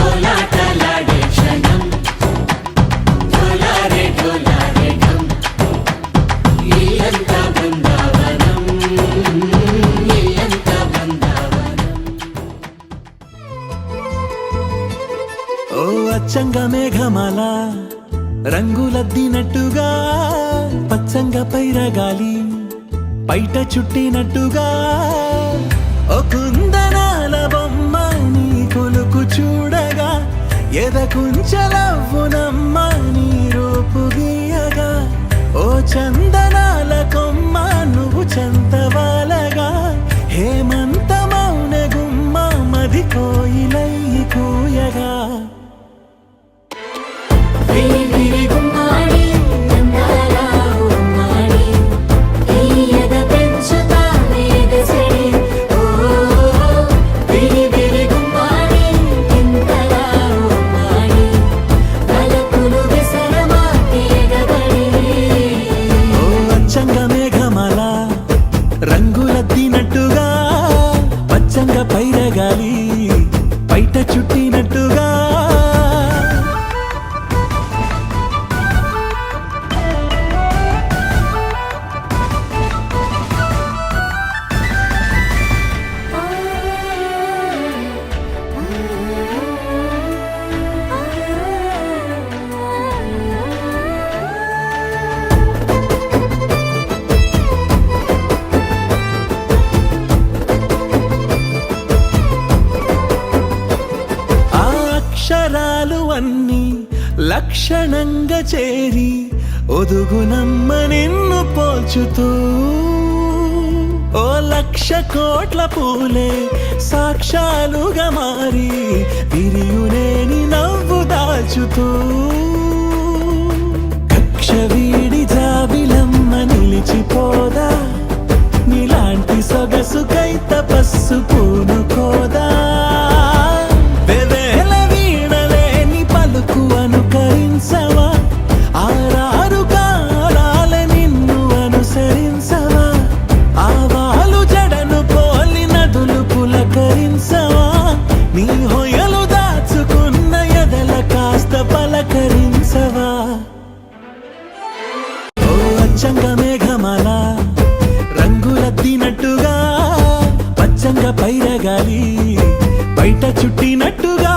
కోలాటలాడే క్షణం డోలారే డోలారే ఢం ఇల్లంతా బృందావనం ఇల్లంతా బృందావనం. ఓ అచ్చంగా మేఘమాల రంగులద్దినట్టుగా పచ్చంగా పైరగాలి బయట చుట్టినట్టుగా ఓ కుందనాల బొమ్మ నీ కొలుకు చూడగా ఎదకుంచలవ్వునమ్మ నీ రూపు గీయగా ఓ చందనాల కొమ్మ నువ్వు చంతవాలగా హేమంతమౌన గుమ్మ మది కోయిలై కూయగా రంగులద్దినట్టుగా పచ్చంగా పైరగాలి బయట చుట్టినట్టుగా అక్షరాలు అన్నీ లక్షణంగా చేరి ఒదుగునమ్మ నిన్ను పోల్చుతూ ఓ లక్ష కోట్ల పూలే సాక్షాలుగా మారి విరియునేని నవ్వు దాల్చుతూ కక్ష వీడి జాబిలమ్మ నిలిచిపోదా నీలాంటి సొగసుకై తపస్సు పూనుకోదా అనుకరించవా ఆరారు కాలాల నిన్ను అనుసరించవా ఆవాలు జడను పోలి నదులు పులకరించవా నీ హొయలు దాచుకున్న ఎదల కాస్త పలకరించవా ఓ అచ్చంగా మేఘమాల రంగులద్దినట్టుగా పచ్చంగా పైరగాలి బయట చుట్టినట్టుగా